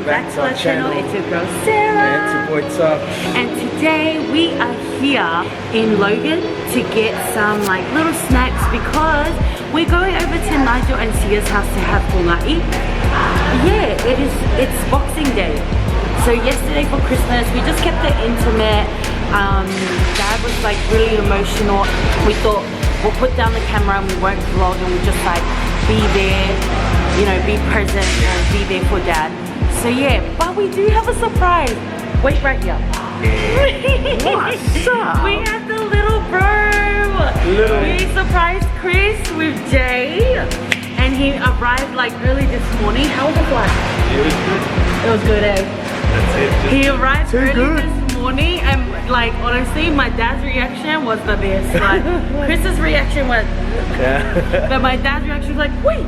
welcome back to our channel. It's your girl Sera. And it's your boy Tuxx. And today we are here in Logan to get some like little snacks because we're going over to Nigel and Sia's house to have punai. Yeah, it's Boxing Day. So yesterday for Christmas we just kept it intimate. Dad was like really emotional. We thought we'll put down the camera and we won't vlog and we'll just like be there, you know, be present and be there for Dad. So yeah, but we do have a surprise. Wait right here. What's up? We have the little bro. We surprised Chris with Jay and he arrived like early this morning. How was the flight? It was good. It was good, eh? That's it. He arrived early this morning and like honestly my dad's reaction was the best. Like Chris's reaction was but my dad's reaction was like, wait,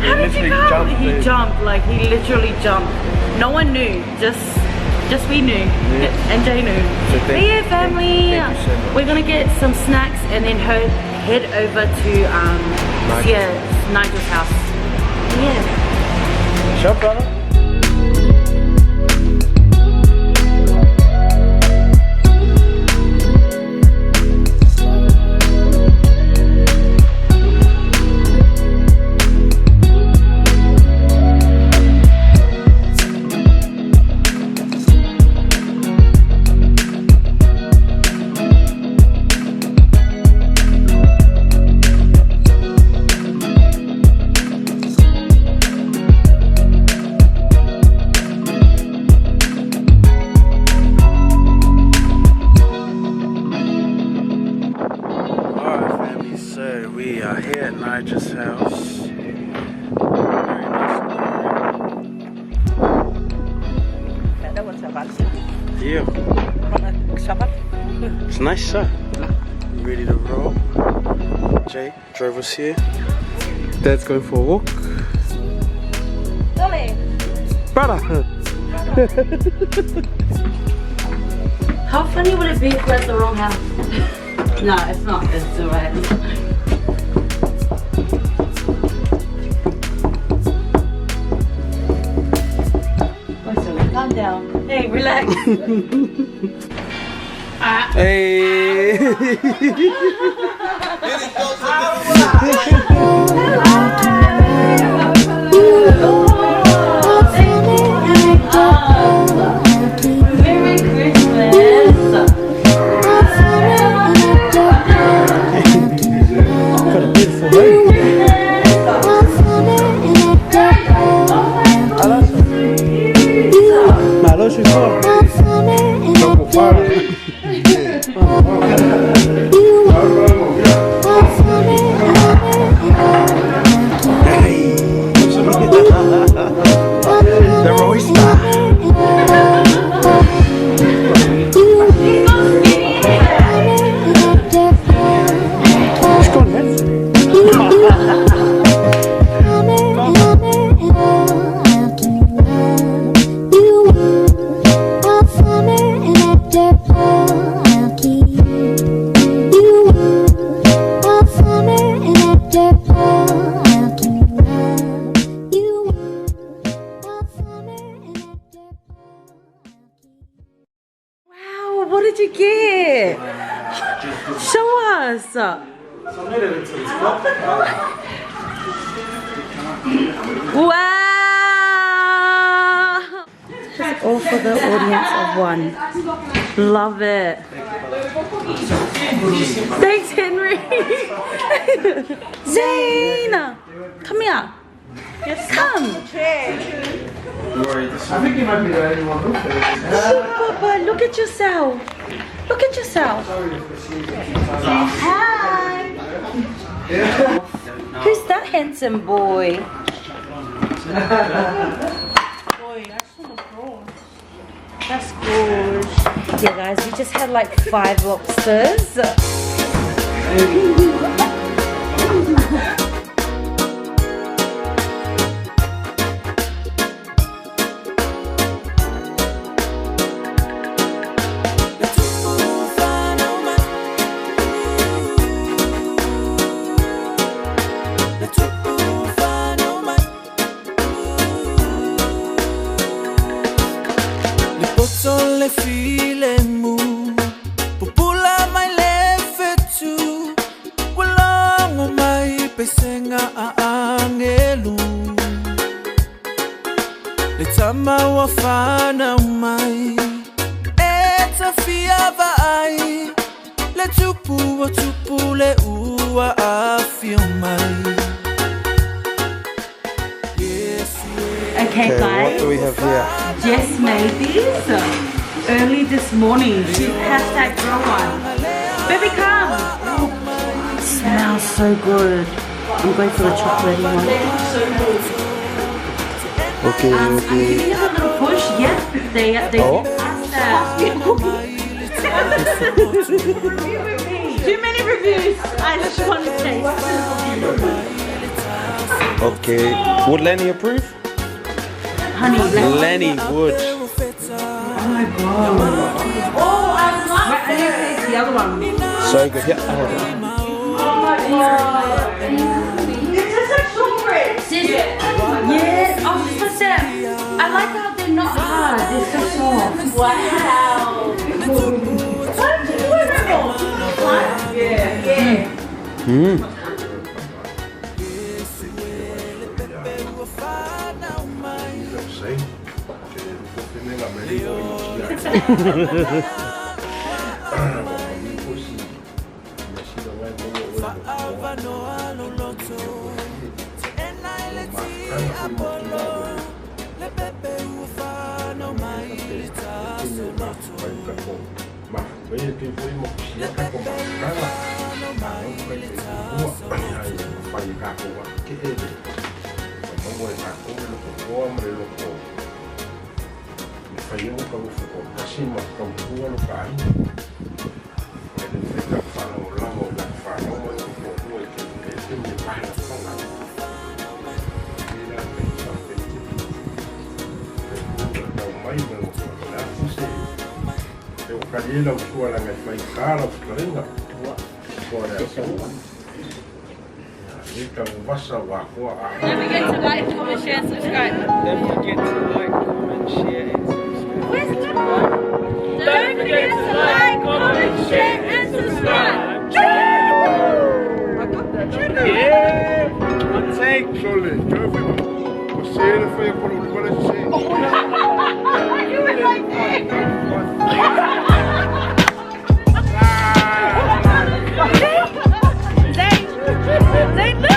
how did you come? He jumped, like he literally jumped. No one knew, just we knew, and Jay knew. So but yeah, family, we're gonna get some snacks and then head over to Nigel's house. Yeah. Shut up, brother. We are here at Nigel's house. Yeah. It's nice, sir. Ready to roll. Jay drove us here. Dad's going for a walk. Brother! How funny would it be if that's the wrong house? No, it's not. It's the right. Calm down. Hey, relax. Hey! Merry Christmas. Got a beautiful home. Malo się go. Double fire. The roaster. It's gone, man. Wow, what did you get? Show us. Wow! It's all for the audience of one. Love it. Thanks, Henry. Zane, come here. Yes, come. I think you might be the only one. Papa, look at yourself. Look at yourself. Say hi. Who's that handsome boy? That's good. Yeah, guys, we just had like 5 lobsters. le file mu pupula mai le fetu walang mai pesenga angelu le tama wafana mai eta fia vai le tupu le ua afio mai. Okay, guys. What do we have here? Jess made these early this morning. She's hashtag girl one. Baby, come. Smells so good. I'm going for the chocolatey one. Okay, I'm giving it a little push. Yes, they Oh. Too many reviews. I just want to taste. Okay. Would Lenny approve? Honey, Lenny would. Oh my god. Oh, I love it. I need to taste the other one. So good. Yeah. Oh my god. It's just like shortbread. Yes. I was just gonna say, I like how they're not hard. They're so soft. Wow. Yeah. Mm. Don't forget to like, comment, share, and subscribe. Don't forget to like, comment, share, and subscribe. Where's the one? Don't forget to like, comment, share, and subscribe. Yeah. One take. You were right there. Zane, look!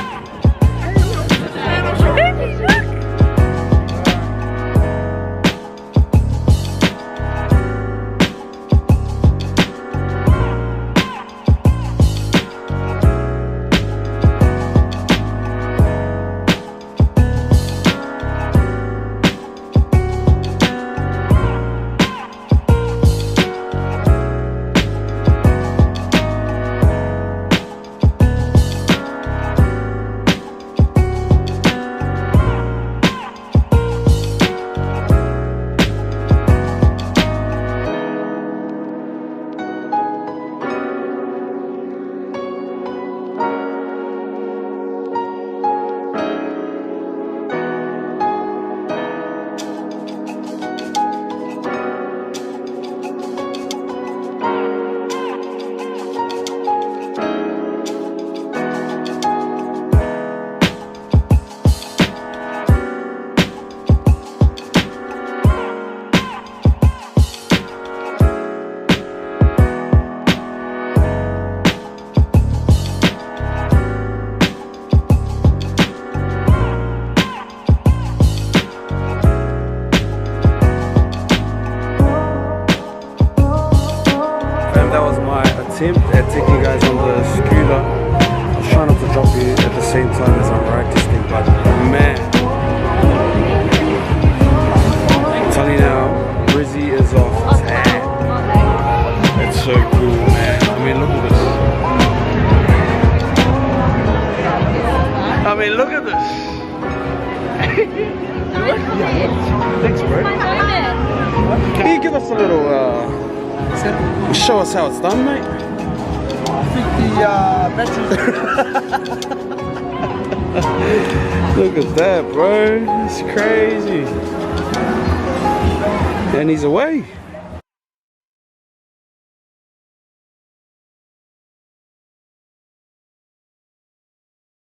Attempt at taking you guys on the scooter. I was trying not to drop you at the same time as I ride this thing, but man, I'm telling you now, Brizzy is off tag. It's so cool, man. I mean, look at this. I mean, look at this. Thanks, bro. Can you give us a little, show us how it's done, mate? I think the batteries. Look at that, bro. It's crazy. And he's away.